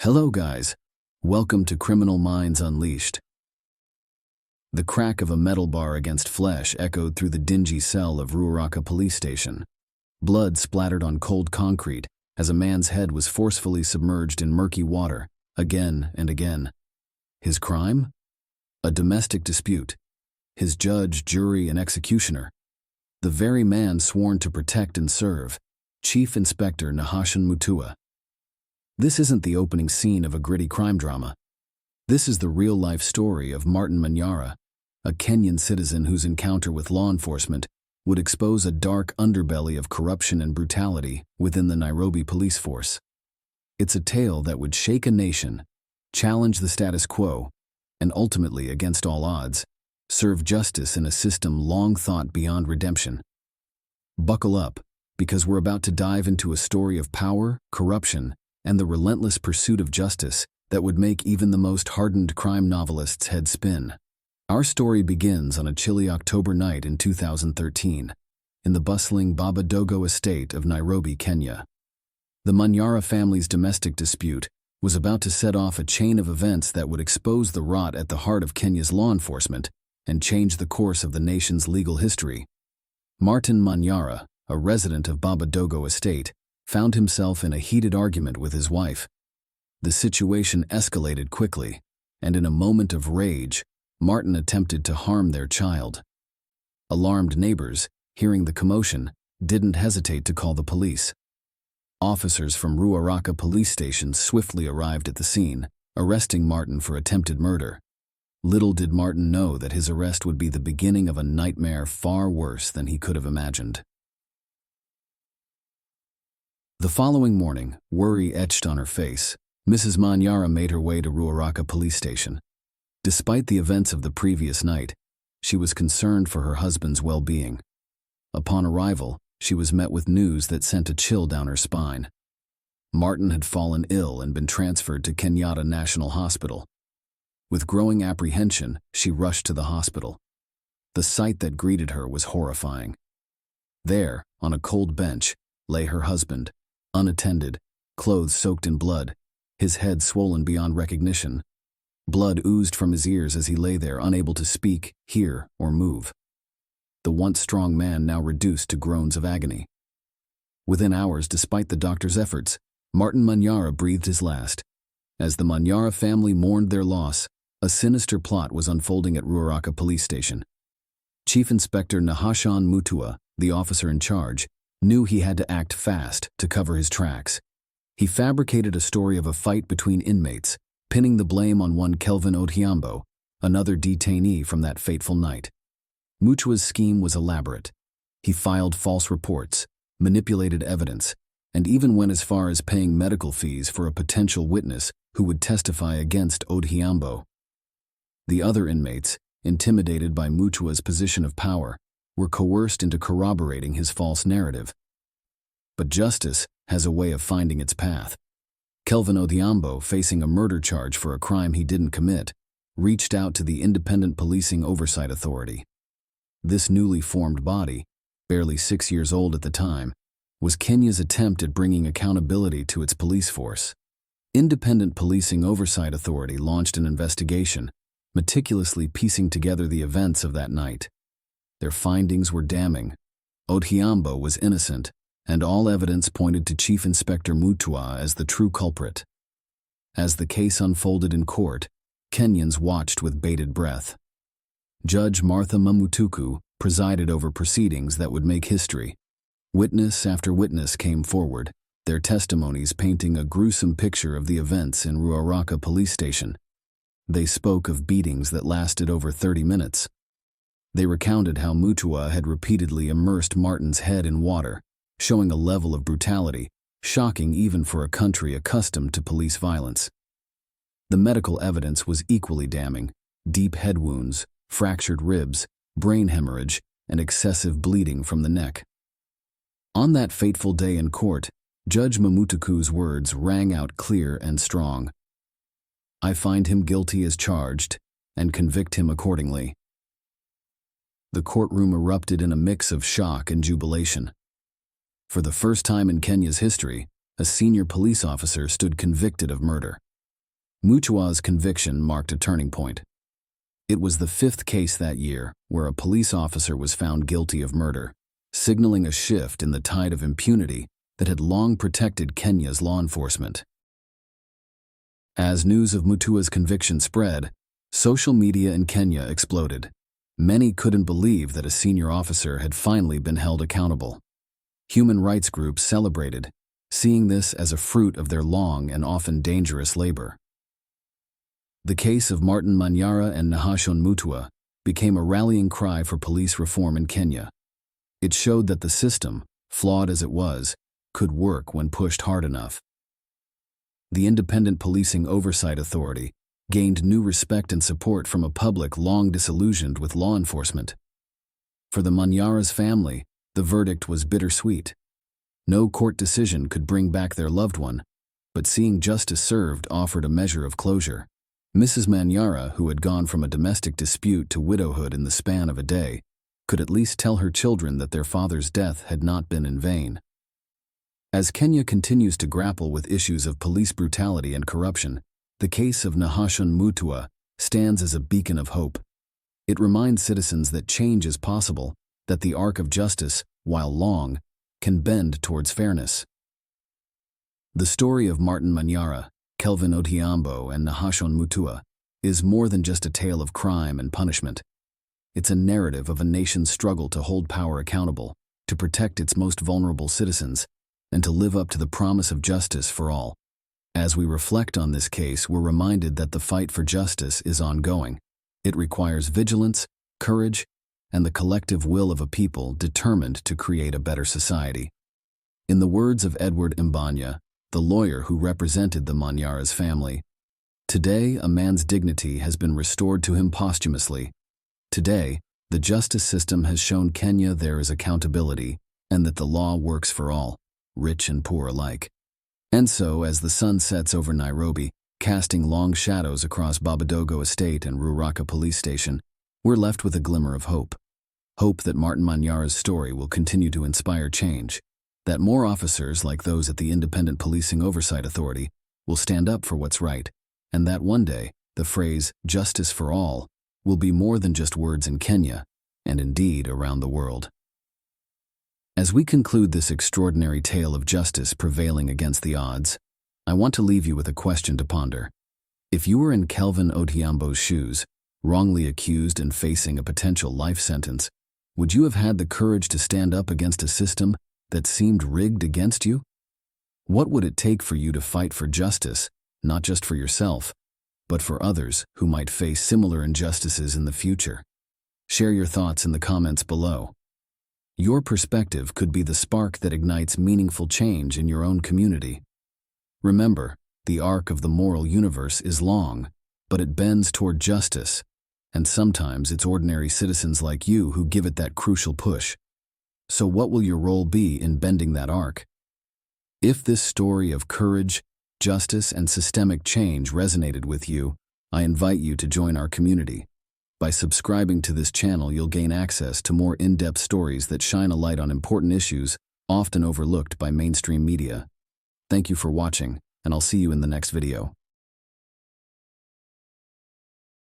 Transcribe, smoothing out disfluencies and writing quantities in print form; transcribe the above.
Hello guys, welcome to Criminal Minds Unleashed. The crack of a metal bar against flesh echoed through the dingy cell of Ruaraka police station. Blood splattered on cold concrete as a man's head was forcefully submerged in murky water, again and again. His crime? A domestic dispute. His judge, jury, and executioner. The very man sworn to protect and serve, Chief Inspector Nahashon Mutua. This isn't the opening scene of a gritty crime drama. This is the real-life story of Martin Manyara, a Kenyan citizen whose encounter with law enforcement would expose a dark underbelly of corruption and brutality within the Nairobi police force. It's a tale that would shake a nation, challenge the status quo, and ultimately, against all odds, serve justice in a system long thought beyond redemption. Buckle up, because we're about to dive into a story of power, corruption, and the relentless pursuit of justice that would make even the most hardened crime novelists' heads spin. Our story begins on a chilly October night in 2013, in the bustling Baba Dogo estate of Nairobi, Kenya. The Manyara family's domestic dispute was about to set off a chain of events that would expose the rot at the heart of Kenya's law enforcement and change the course of the nation's legal history. Martin Manyara, a resident of Baba Dogo estate, found himself in a heated argument with his wife. The situation escalated quickly, and in a moment of rage, Martin attempted to harm their child. Alarmed neighbors, hearing the commotion, didn't hesitate to call the police. Officers from Ruaraka police station swiftly arrived at the scene, arresting Martin for attempted murder. Little did Martin know that his arrest would be the beginning of a nightmare far worse than he could have imagined. The following morning, worry etched on her face. Mrs. Manyara made her way to Ruaraka police station. Despite the events of the previous night, she was concerned for her husband's well-being. Upon arrival, she was met with news that sent a chill down her spine. Martin had fallen ill and been transferred to Kenyatta National Hospital. With growing apprehension, she rushed to the hospital. The sight that greeted her was horrifying. There, on a cold bench, lay her husband, unattended, clothes soaked in blood, his head swollen beyond recognition. Blood oozed from his ears as he lay there, unable to speak, hear, or move. The once strong man now reduced to groans of agony. Within hours, despite the doctor's efforts, Martin Manyara breathed his last. As the Manyara family mourned their loss, a sinister plot was unfolding at Ruaraka police station. Chief Inspector Nahashon Mutua, the officer in charge, knew he had to act fast to cover his tracks. He fabricated a story of a fight between inmates, pinning the blame on one Kelvin Odhiambo, another detainee from that fateful night. Mutua's scheme was elaborate. He filed false reports, manipulated evidence, and even went as far as paying medical fees for a potential witness who would testify against Odhiambo. The other inmates, intimidated by Mutua's position of power, were coerced into corroborating his false narrative. But justice has a way of finding its path. Kelvin Odhiambo, facing a murder charge for a crime he didn't commit, reached out to the Independent Policing Oversight Authority. This newly formed body, barely 6 years old at the time, was Kenya's attempt at bringing accountability to its police force. Independent Policing Oversight Authority launched an investigation, meticulously piecing together the events of that night. Their findings were damning. Odhiambo was innocent, and all evidence pointed to Chief Inspector Mutua as the true culprit. As the case unfolded in court, Kenyans watched with bated breath. Judge Martha Mamutuku presided over proceedings that would make history. Witness after witness came forward, their testimonies painting a gruesome picture of the events in Ruaraka police station. They spoke of beatings that lasted over 30 minutes. They recounted how Mutua had repeatedly immersed Martin's head in water, showing a level of brutality shocking even for a country accustomed to police violence. The medical evidence was equally damning: deep head wounds, fractured ribs, brain hemorrhage, and excessive bleeding from the neck. On that fateful day in court, Judge Mamutuku's words rang out clear and strong. "I find him guilty as charged, and convict him accordingly." The courtroom erupted in a mix of shock and jubilation. For the first time in Kenya's history, a senior police officer stood convicted of murder. Mutua's conviction marked a turning point. It was the 5th case that year where a police officer was found guilty of murder, signaling a shift in the tide of impunity that had long protected Kenya's law enforcement. As news of Mutua's conviction spread, social media in Kenya exploded. Many couldn't believe that a senior officer had finally been held accountable. Human rights groups celebrated, seeing this as a fruit of their long and often dangerous labor. The case of Martin Manyara and Nahashon Mutua became a rallying cry for police reform in Kenya. It showed that the system, flawed as it was, could work when pushed hard enough. The Independent Policing Oversight Authority gained new respect and support from a public long disillusioned with law enforcement. For the Manyara's family, the verdict was bittersweet. No court decision could bring back their loved one, but seeing justice served offered a measure of closure. Mrs. Manyara, who had gone from a domestic dispute to widowhood in the span of a day, could at least tell her children that their father's death had not been in vain. As Kenya continues to grapple with issues of police brutality and corruption, the case of Nahashon Mutua stands as a beacon of hope. It reminds citizens that change is possible, that the arc of justice, while long, can bend towards fairness. The story of Martin Manyara, Kelvin Odhiambo, and Nahashon Mutua is more than just a tale of crime and punishment. It's a narrative of a nation's struggle to hold power accountable, to protect its most vulnerable citizens, and to live up to the promise of justice for all. As we reflect on this case, we're reminded that the fight for justice is ongoing. It requires vigilance, courage, and the collective will of a people determined to create a better society. In the words of Edward Mbanya, the lawyer who represented the Manyara's family, "Today, a man's dignity has been restored to him posthumously. Today, the justice system has shown Kenya there is accountability and that the law works for all, rich and poor alike." And so, as the sun sets over Nairobi, casting long shadows across Babadogo Estate and Ruaraka Police Station, we're left with a glimmer of hope. Hope that Martin Manyara's story will continue to inspire change, that more officers like those at the Independent Policing Oversight Authority will stand up for what's right, and that one day, the phrase, "justice for all," will be more than just words in Kenya, and indeed around the world. As we conclude this extraordinary tale of justice prevailing against the odds, I want to leave you with a question to ponder. If you were in Kelvin Odhiambo's shoes, wrongly accused and facing a potential life sentence, would you have had the courage to stand up against a system that seemed rigged against you? What would it take for you to fight for justice, not just for yourself, but for others who might face similar injustices in the future? Share your thoughts in the comments below. Your perspective could be the spark that ignites meaningful change in your own community. Remember, the arc of the moral universe is long, but it bends toward justice, and sometimes it's ordinary citizens like you who give it that crucial push. So what will your role be in bending that arc? If this story of courage, justice, and systemic change resonated with you, I invite you to join our community. By subscribing to this channel, you'll gain access to more in-depth stories that shine a light on important issues often overlooked by mainstream media. Thank you for watching, and I'll see you in the next video.